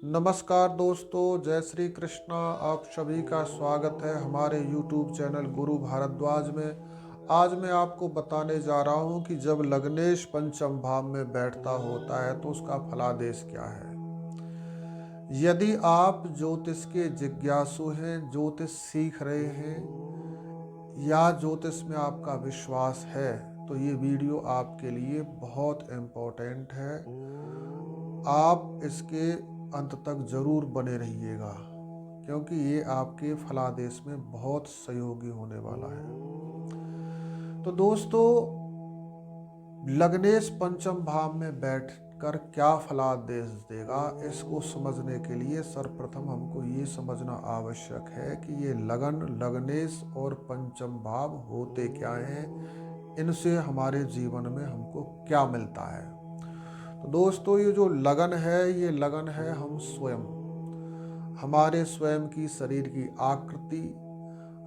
नमस्कार दोस्तों, जय श्री कृष्णा। आप सभी का स्वागत है हमारे YouTube चैनल गुरु भारद्वाज में। आज मैं आपको बताने जा रहा हूं कि जब लग्नेश पंचम भाव में बैठता होता है तो उसका फलादेश क्या है। यदि आप ज्योतिष के जिज्ञासु हैं, ज्योतिष सीख रहे हैं या ज्योतिष में आपका विश्वास है तो ये वीडियो आपके लिए बहुत इम्पोर्टेंट है। आप इसके अंत तक जरूर बने रहिएगा क्योंकि ये आपके फलादेश में बहुत सहयोगी होने वाला है। तो दोस्तों, लग्नेश पंचम भाव में बैठकर क्या फलादेश देगा, इसको समझने के लिए सर्वप्रथम हमको ये समझना आवश्यक है कि ये लगन, लग्नेश और पंचम भाव होते क्या हैं, इनसे हमारे जीवन में हमको क्या मिलता है। तो दोस्तों, ये जो लगन है, ये लगन है हम स्वयं, हमारे स्वयं की शरीर की आकृति,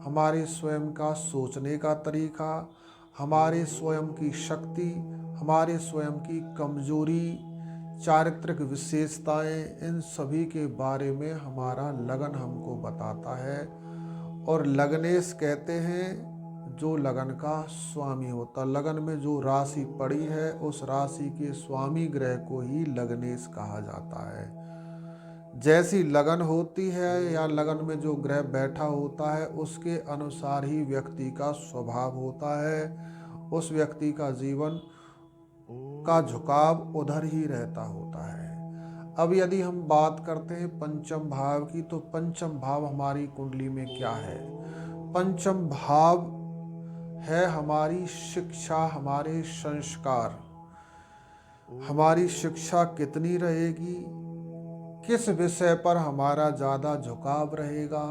हमारे स्वयं का सोचने का तरीका, हमारे स्वयं की शक्ति, हमारे स्वयं की कमजोरी, चारित्रिक विशेषताएं, इन सभी के बारे में हमारा लगन हमको बताता है। और लग्नेश कहते हैं जो लगन का स्वामी होता। लगन में जो राशि पड़ी है उस राशि के स्वामी ग्रह को ही लग्नेश कहा जाता है। जैसी लगन होती है या लगन में जो ग्रह बैठा होता है उसके अनुसार ही व्यक्ति का स्वभाव होता है, उस व्यक्ति का जीवन का झुकाव उधर ही रहता होता है। अब यदि हम बात करते हैं पंचम भाव की, तो पंचम भाव हमारी कुंडली में क्या है। पंचम भाव है हमारी शिक्षा, हमारे संस्कार, हमारी शिक्षा कितनी रहेगी, किस विषय पर हमारा ज़्यादा झुकाव रहेगा,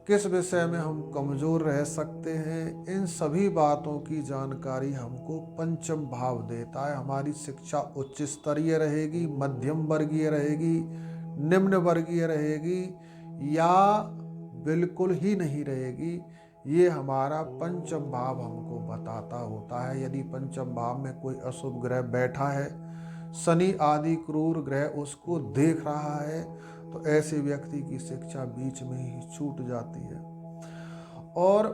किस विषय में हम कमज़ोर रह सकते हैं, इन सभी बातों की जानकारी हमको पंचम भाव देता है। हमारी शिक्षा उच्च स्तरीय रहेगी, मध्यम वर्गीय रहेगी, निम्न वर्गीय रहेगी या बिल्कुल ही नहीं रहेगी, ये हमारा पंचम भाव हमको बताता होता है। यदि पंचम भाव में कोई अशुभ ग्रह बैठा है, शनि आदि क्रूर ग्रह उसको देख रहा है, तो ऐसे व्यक्ति की शिक्षा बीच में ही छूट जाती है। और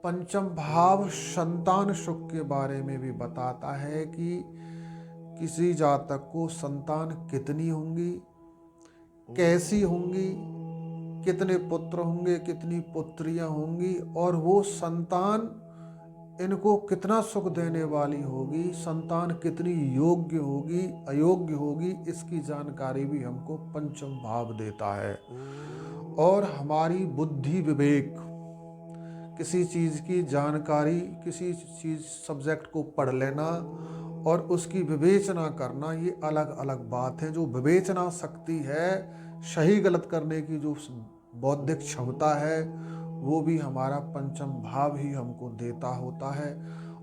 पंचम भाव संतान सुख के बारे में भी बताता है कि किसी जातक को संतान कितनी होंगी, कैसी होंगी, कितने पुत्र होंगे, कितनी पुत्रियां होंगी, और वो संतान इनको कितना सुख देने वाली होगी, संतान कितनी योग्य होगी, अयोग्य होगी, इसकी जानकारी भी हमको पंचम भाव देता है। और हमारी बुद्धि, विवेक, किसी चीज़ की जानकारी, किसी चीज़ सब्जेक्ट को पढ़ लेना और उसकी विवेचना करना, ये अलग अलग बात है। जो विवेचना शक्ति है, सही गलत करने की जो बौद्धिक क्षमता है, वो भी हमारा पंचम भाव ही हमको देता होता है।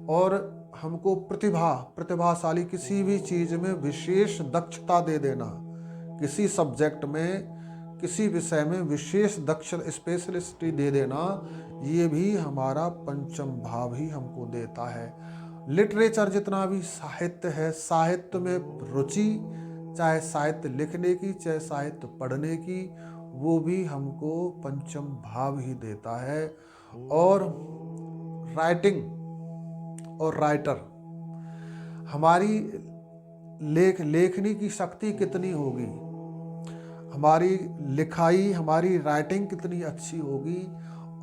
और हमको प्रतिभाशाली, किसी भी चीज़ में विशेष दक्षता दे देना, किसी सब्जेक्ट में, किसी विषय में विशेष दक्ष स्पेशलिस्टी दे देना, ये भी हमारा पंचम भाव ही हमको देता है। लिटरेचर, जितना भी साहित्य है, साहित्य में रुचि, चाहे साहित्य लिखने की, चाहे साहित्य पढ़ने की, वो भी हमको पंचम भाव ही देता है। और राइटिंग और राइटर, हमारी लेखनी की शक्ति कितनी होगी, हमारी लिखाई, हमारी राइटिंग कितनी अच्छी होगी,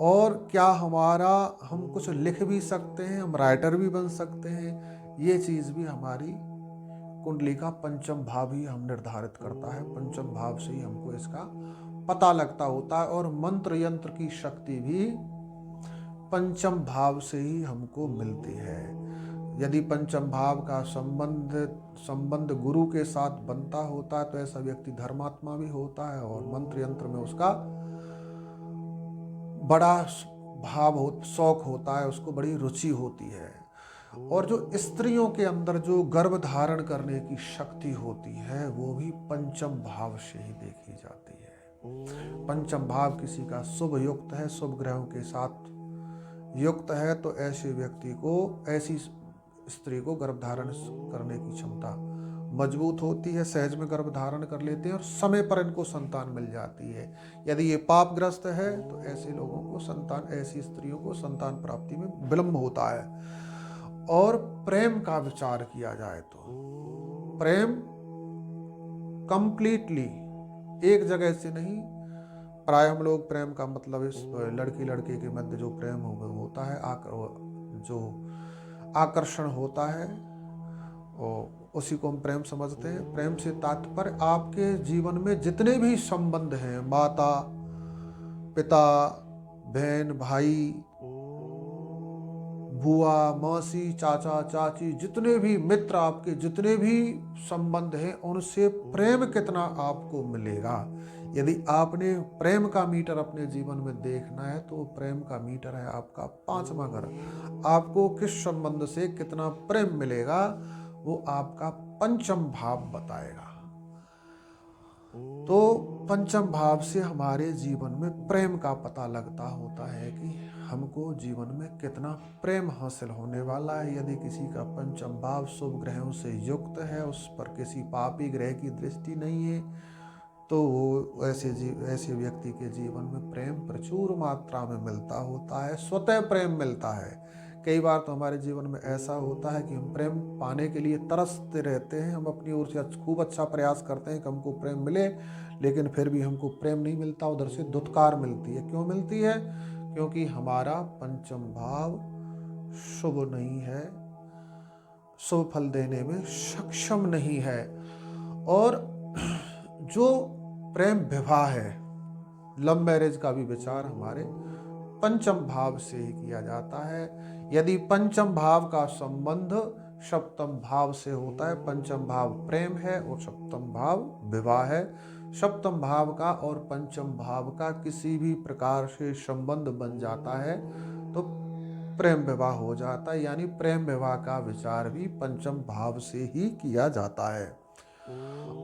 और क्या हम कुछ लिख भी सकते हैं, हम राइटर भी बन सकते हैं, ये चीज़ भी हमारी कुंडली का पंचम भाव ही हम निर्धारित करता है। पंचम भाव से ही हमको इसका पता लगता होता है। और मंत्र यंत्र की शक्ति भी पंचम भाव से ही हमको मिलती है। यदि पंचम भाव का संबंध गुरु के साथ बनता होता है तो ऐसा व्यक्ति धर्मात्मा भी होता है और मंत्र यंत्र में उसका बड़ा शौक होता है, उसको बड़ी रुचि होती है। और जो स्त्रियों के अंदर जो गर्भ धारण करने की शक्ति होती है, वो भी पंचम भाव से ही देखी जाती है। पंचम भाव किसी का शुभ युक्त है, शुभ ग्रहों के साथ युक्त है, तो ऐसे व्यक्ति को, ऐसी स्त्री को गर्भ धारण करने की क्षमता मजबूत होती है, सहज में गर्भ धारण कर लेते हैं और समय पर इनको संतान मिल जाती है। यदि ये पापग्रस्त है तो ऐसे लोगों को संतान, ऐसी स्त्रियों को संतान प्राप्ति में विलंब होता है। और प्रेम का विचार किया जाए तो प्रेम कंप्लीटली एक जगह से नहीं, प्राय हम लोग प्रेम का मतलब इस लड़की लड़के के मध्य जो प्रेम होता है, जो आकर्षण होता है, और उसी को हम प्रेम समझते हैं। प्रेम से तात्पर्य आपके जीवन में जितने भी संबंध हैं, माता पिता, बहन भाई, बुआ मौसी, चाचा चाची, जितने भी मित्र, आपके जितने भी संबंध हैं, उनसे प्रेम कितना आपको मिलेगा। यदि आपने प्रेम का मीटर अपने जीवन में देखना है तो प्रेम का मीटर है आपका 5वां घर। आपको किस संबंध से कितना प्रेम मिलेगा वो आपका पंचम भाव बताएगा। तो पंचम भाव से हमारे जीवन में प्रेम का पता लगता होता है कि हमको जीवन में कितना प्रेम हासिल होने वाला है। यदि किसी का पंचम भाव शुभ ग्रहों से युक्त है, उस पर किसी पापी ग्रह की दृष्टि नहीं है, तो वो ऐसे व्यक्ति के जीवन में प्रेम प्रचुर मात्रा में मिलता होता है, स्वतः प्रेम मिलता है। कई बार तो हमारे जीवन में ऐसा होता है कि हम प्रेम पाने के लिए तरसते रहते हैं, हम अपनी ओर से खूब अच्छा प्रयास करते हैं कि हमको प्रेम मिले, लेकिन फिर भी हमको प्रेम नहीं मिलता, उधर से धुतकार मिलती है। क्यों मिलती है? क्योंकि हमारा पंचम भाव शुभ नहीं है, शुभ फल देने में सक्षम नहीं है। और जो प्रेम विवाह है, लव मैरिज का भी विचार हमारे पंचम भाव से ही किया जाता है। यदि पंचम भाव का संबंध सप्तम भाव से होता है, पंचम भाव प्रेम है और सप्तम भाव विवाह है, सप्तम भाव का और पंचम भाव का किसी भी प्रकार से संबंध बन जाता है तो प्रेम विवाह हो जाता है। यानी प्रेम विवाह का विचार भी पंचम भाव से ही किया जाता है।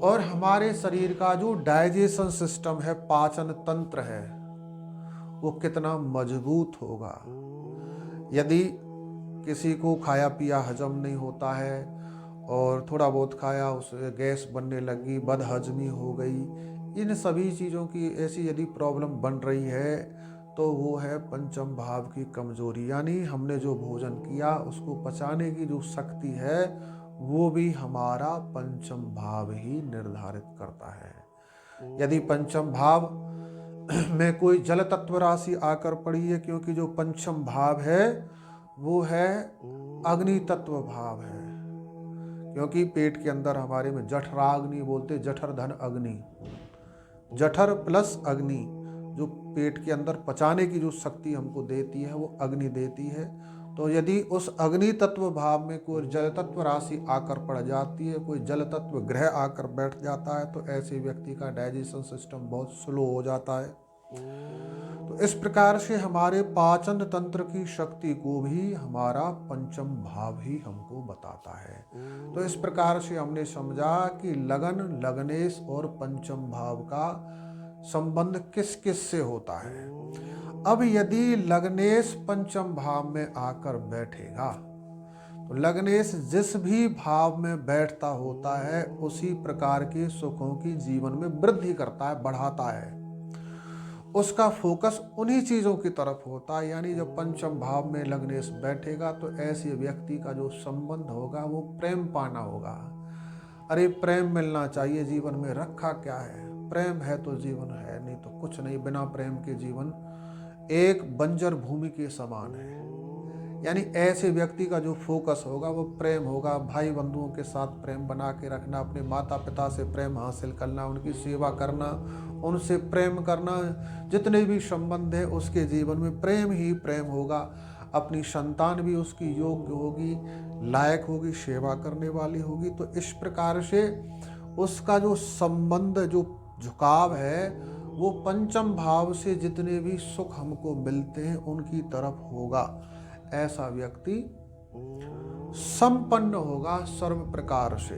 और हमारे शरीर का जो डाइजेशन सिस्टम है, पाचन तंत्र है, वो कितना मजबूत होगा। यदि किसी को खाया पिया हजम नहीं होता है और थोड़ा बहुत खाया उसे गैस बनने लगी, बदहजमी हो गई, इन सभी चीज़ों की ऐसी यदि प्रॉब्लम बन रही है तो वो है पंचम भाव की कमजोरी। यानी हमने जो भोजन किया उसको पचाने की जो शक्ति है वो भी हमारा पंचम भाव ही निर्धारित करता है। यदि पंचम भाव में कोई जल तत्व राशि आकर पड़ी है, क्योंकि जो पंचम भाव है वो है अग्नि तत्व भाव है, क्योंकि पेट के अंदर हमारे में जठराग्नि बोलते, जठर धन अग्नि, जठर प्लस अग्नि, जो पेट के अंदर पचाने की जो शक्ति हमको देती है वो अग्नि देती है। तो यदि उस अग्नि तत्व भाव में कोई जल तत्व राशि आकर पड़ जाती है, कोई जल तत्व ग्रह आकर बैठ जाता है, तो ऐसे व्यक्ति का डाइजेशन सिस्टम बहुत स्लो हो जाता है। तो इस प्रकार से हमारे पाचन तंत्र की शक्ति को भी हमारा पंचम भाव ही हमको बताता है। तो इस प्रकार से हमने समझा कि लगन, लग्नेश और पंचम भाव का संबंध किस किस से होता है। अब यदि लग्नेश पंचम भाव में आकर बैठेगा तो लग्नेश जिस भी भाव में बैठता होता है उसी प्रकार के सुखों की जीवन में वृद्धि करता है, बढ़ाता है। उसका फोकस उन्हीं चीज़ों की तरफ होता है। यानी जब पंचम भाव में लग्नेश बैठेगा तो ऐसे व्यक्ति का जो संबंध होगा वो प्रेम पाना होगा। अरे प्रेम मिलना चाहिए जीवन में, रखा क्या है, प्रेम है तो जीवन है, नहीं तो कुछ नहीं। बिना प्रेम के जीवन एक बंजर भूमि के समान है। यानी ऐसे व्यक्ति का जो फोकस होगा वो प्रेम होगा। भाई बंधुओं के साथ प्रेम बना के रखना, अपने माता पिता से प्रेम हासिल करना, उनकी सेवा करना, उनसे प्रेम करना, जितने भी संबंध है उसके जीवन में प्रेम ही प्रेम होगा। अपनी संतान भी उसकी योग्य होगी, लायक होगी, सेवा करने वाली होगी। तो इस प्रकार से उसका जो संबंध, जो झुकाव है वो पंचम भाव से जितने भी सुख हमको मिलते हैं उनकी तरफ होगा। ऐसा व्यक्ति संपन्न होगा सर्व प्रकार से।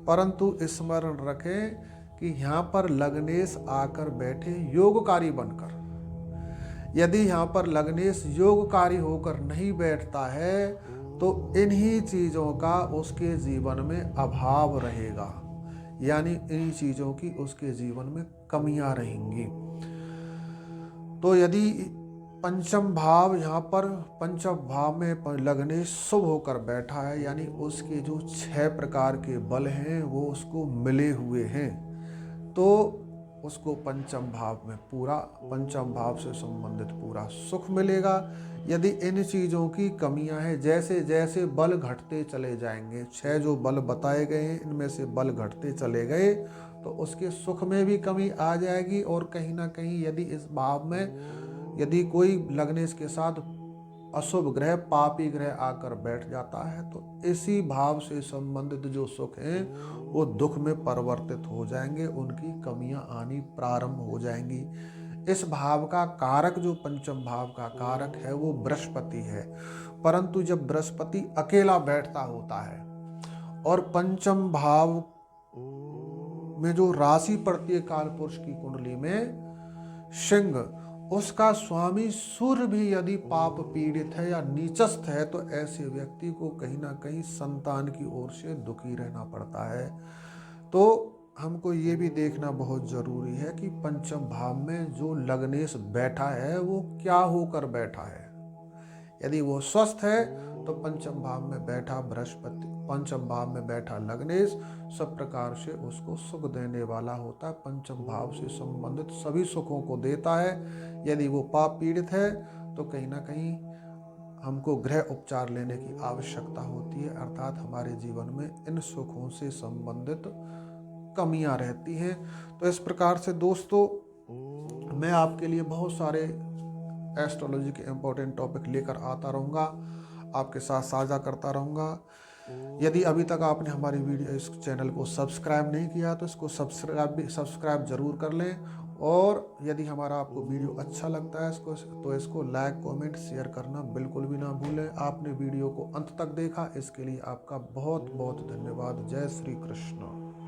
परंतु स्मरण रखें कि यहाँ पर लग्नेश आकर बैठे योगकारी बनकर। यदि यहाँ पर लग्नेश योगकारी होकर नहीं बैठता है तो इन्हीं चीज़ों का उसके जीवन में अभाव रहेगा, यानी इन्हीं चीज़ों की उसके जीवन में कमियां रहेंगी। तो यदि पंचम भाव यहाँ पर पंचम भाव में लगने शुभ होकर बैठा है, यानी उसके जो 6 प्रकार के बल हैं वो उसको मिले हुए हैं, तो उसको पंचम भाव में पूरा, पंचम भाव से संबंधित पूरा सुख मिलेगा। यदि इन चीज़ों की कमियां हैं, जैसे जैसे बल घटते चले जाएंगे, 6 जो बल बताए गए हैं इनमें से बल घटते चले गए तो उसके सुख में भी कमी आ जाएगी। और कहीं ना कहीं यदि इस भाव में यदि कोई लग्नेश के साथ अशुभ ग्रह, पापी ग्रह आकर बैठ जाता है तो इसी भाव से संबंधित जो सुख हैं वो दुख में परिवर्तित हो जाएंगे, उनकी कमियां आनी प्रारंभ हो जाएंगी। इस भाव का कारक, जो पंचम भाव का कारक है वो बृहस्पति है, परंतु जब बृहस्पति अकेला बैठता होता है और पंचम भाव में जो राशि पड़ती है काल पुरुष की कुंडली में सिंह, उसका स्वामी सूर्य भी यदि पाप पीड़ित है या नीचस्थ है तो ऐसे व्यक्ति को कहीं ना कहीं संतान की ओर से दुखी रहना पड़ता है। तो हमको ये भी देखना बहुत जरूरी है कि पंचम भाव में जो लग्नेश बैठा है वो क्या होकर बैठा है। यदि वो स्वस्थ है तो पंचम भाव में बैठा बृहस्पति, पंचम भाव में बैठा लग्नेश सब प्रकार से उसको सुख देने वाला होता है, पंचम भाव से संबंधित सभी सुखों को देता है। यदि वो पाप पीड़ित है तो कहीं ना कहीं हमको गृह उपचार लेने की आवश्यकता होती है, अर्थात हमारे जीवन में इन सुखों से संबंधित कमियां रहती हैं। तो इस प्रकार से दोस्तों मैं आपके लिए बहुत सारे एस्ट्रोलॉजी के इम्पोर्टेंट टॉपिक लेकर आता रहूँगा, आपके साथ साझा करता रहूँगा। यदि अभी तक आपने हमारी वीडियो इस चैनल को सब्सक्राइब नहीं किया तो इसको सब्सक्राइब जरूर कर लें। और यदि हमारा आपको वीडियो अच्छा लगता है इसको लाइक, कमेंट, शेयर करना बिल्कुल भी ना भूलें। आपने वीडियो को अंत तक देखा इसके लिए आपका बहुत बहुत धन्यवाद। जय श्री कृष्ण।